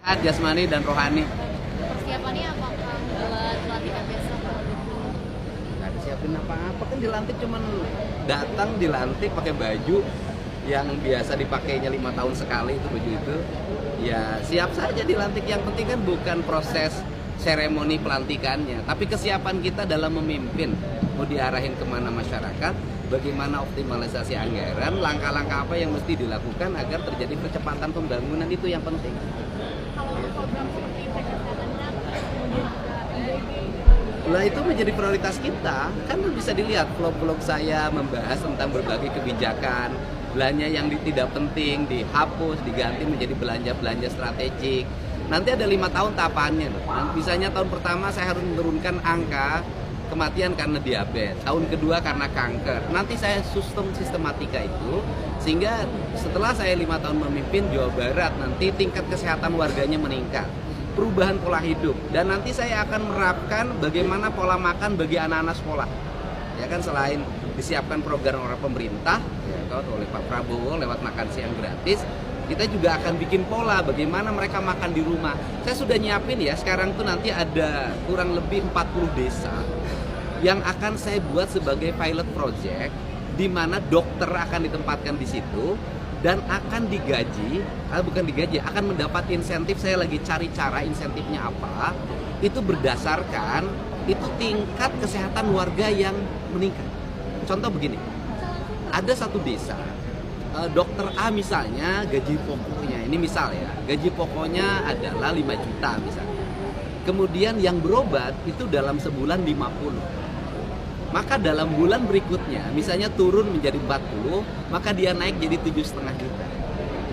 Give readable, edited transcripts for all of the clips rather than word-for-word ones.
Jasmani dan rohani. Persiapannya apakah buat pelatihan besok? Nggak disiapin apa-apa, kan dilantik cuman datang dilantik pakai baju yang biasa dipakainya 5 tahun sekali, itu baju itu. Ya siap saja dilantik, yang penting kan bukan proses seremoni pelantikannya, tapi kesiapan kita dalam memimpin. Mau diarahin kemana masyarakat, bagaimana optimalisasi anggaran, langkah-langkah apa yang mesti dilakukan agar terjadi percepatan pembangunan, itu yang penting. Kalau program seperti kesehatan kan kemudian juga MBG. Lah itu menjadi prioritas kita, kan bisa dilihat vlog-vlog saya membahas tentang berbagai kebijakan, belanja yang tidak penting dihapus, diganti menjadi belanja-belanja strategik. Nanti ada 5 tahun tahapannya loh. Misalnya tahun pertama saya harus menurunkan angka kematian karena diabetes, tahun kedua karena kanker. Nanti saya sistematika itu, sehingga setelah saya 5 tahun memimpin Jawa Barat, nanti tingkat kesehatan warganya meningkat, perubahan pola hidup, dan nanti saya akan menerapkan bagaimana pola makan bagi anak-anak sekolah. Ya kan, selain disiapkan program oleh pemerintah, ya, oleh Pak Prabowo lewat makan siang gratis, kita juga akan bikin pola bagaimana mereka makan di rumah. Saya sudah nyiapin ya, sekarang tuh nanti ada kurang lebih 40 desa yang akan saya buat sebagai pilot project, di mana dokter akan ditempatkan di situ dan akan digaji, bukan digaji, akan mendapat insentif. Saya lagi cari cara insentifnya apa. Itu berdasarkan itu tingkat kesehatan warga yang meningkat. Contoh begini, ada satu desa, dokter A misalnya gaji pokoknya, ini misal ya, gaji pokoknya adalah 5 juta misalnya. Kemudian yang berobat itu dalam sebulan 50. Maka dalam bulan berikutnya, misalnya turun menjadi 40, maka dia naik jadi 7,5 juta.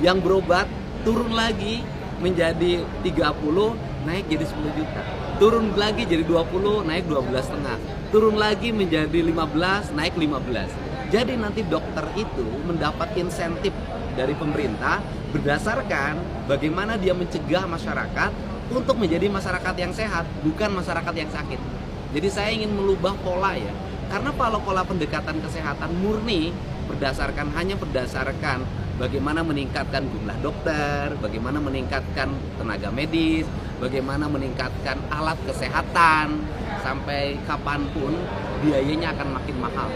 Yang berobat turun lagi menjadi 30, naik jadi 10 juta. Turun lagi jadi 20, naik 12,5. Turun lagi menjadi 15, naik 15. Jadi nanti dokter itu mendapat insentif dari pemerintah berdasarkan bagaimana dia mencegah masyarakat untuk menjadi masyarakat yang sehat, bukan masyarakat yang sakit. Jadi saya ingin merubah pola ya, karena kalau pola pendekatan kesehatan murni hanya berdasarkan bagaimana meningkatkan jumlah dokter, bagaimana meningkatkan tenaga medis, bagaimana meningkatkan alat kesehatan, sampai kapanpun biayanya akan makin mahal.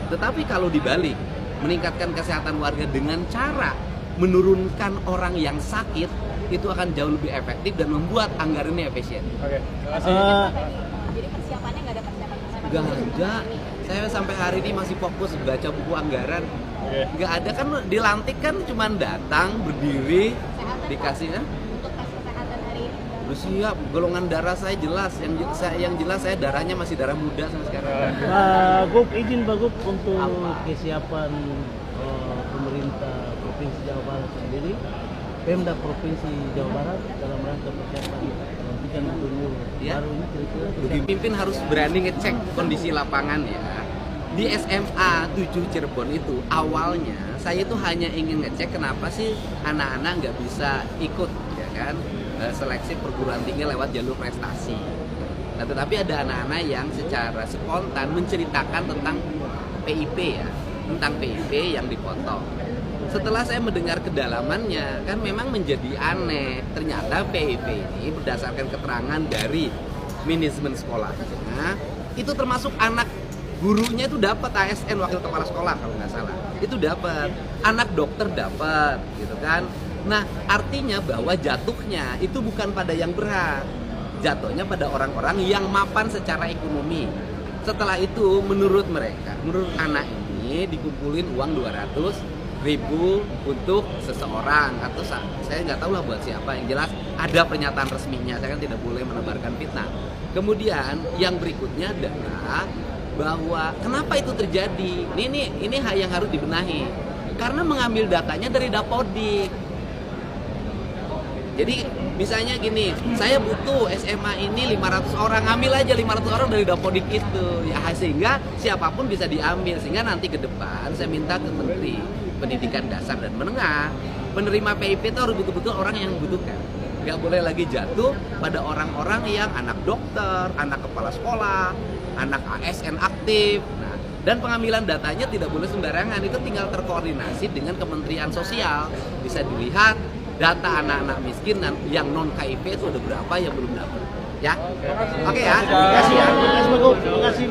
Tetapi kalau dibalik, meningkatkan kesehatan warga dengan cara menurunkan orang yang sakit, itu akan jauh lebih efektif dan membuat anggarannya efisien. Oke. Jadi persiapannya nggak ada persiapan kesehatan? Nggak ada. Saya sampai hari ini masih fokus baca buku anggaran. Nggak ada, kan dilantik kan cuma datang, berdiri, dikasihnya. Untuk tes kesehatan hari ini? Udah siap, golongan darah saya jelas. Yang jelas saya darahnya masih darah muda sampai sekarang. Gup, izin Pak Gup untuk kesiapan pemerintah Provinsi Jawa Barat sendiri, Pemda Provinsi Jawa Barat dalam rangka persiapan pelantikan gubernur baru ini kira-kira. Pemimpin harus berani ngecek kondisi lapangan ya. Di SMA 7 Cirebon itu awalnya saya itu hanya ingin ngecek kenapa sih anak-anak nggak bisa ikut ya kan, seleksi perguruan tinggi lewat jalur prestasi. Nah, tetapi ada anak-anak yang secara spontan menceritakan tentang PIP ya, tentang PIP yang dipotong. Setelah saya mendengar kedalamannya, kan memang menjadi aneh. Ternyata PIP ini berdasarkan keterangan dari manajemen sekolahnya, itu termasuk anak gurunya itu dapat ASN, wakil kepala sekolah kalau nggak salah. Itu dapat, anak dokter dapat, gitu kan. Nah, artinya bahwa jatuhnya itu bukan pada yang berhak, jatuhnya pada orang-orang yang mapan secara ekonomi. Setelah itu menurut mereka, menurut anak ini dikumpulin uang 200.000 untuk seseorang, atau saya nggak tahu lah buat siapa. Yang jelas ada pernyataan resminya, saya kan tidak boleh menebarkan fitnah. Kemudian yang berikutnya adalah bahwa kenapa itu terjadi? Ini hal yang harus dibenahi, karena mengambil datanya dari Dapodik. Jadi misalnya gini, saya butuh SMA ini 500 orang, ambil aja 500 orang dari Dapodik itu ya, sehingga siapapun bisa diambil. Sehingga nanti ke depan saya minta ke Menteri Pendidikan Dasar dan Menengah, penerima PIP itu harus betul-betul orang yang membutuhkan. Nggak boleh lagi jatuh pada orang-orang yang anak dokter, anak kepala sekolah, anak ASN aktif. Nah, dan pengambilan datanya tidak boleh sembarangan, itu tinggal terkoordinasi dengan Kementerian Sosial. Bisa dilihat data anak-anak miskin yang non KIP itu ada berapa yang belum dapat. Ya, oke ya. Terima kasih ya. Terima kasih Bagup. Terima kasih.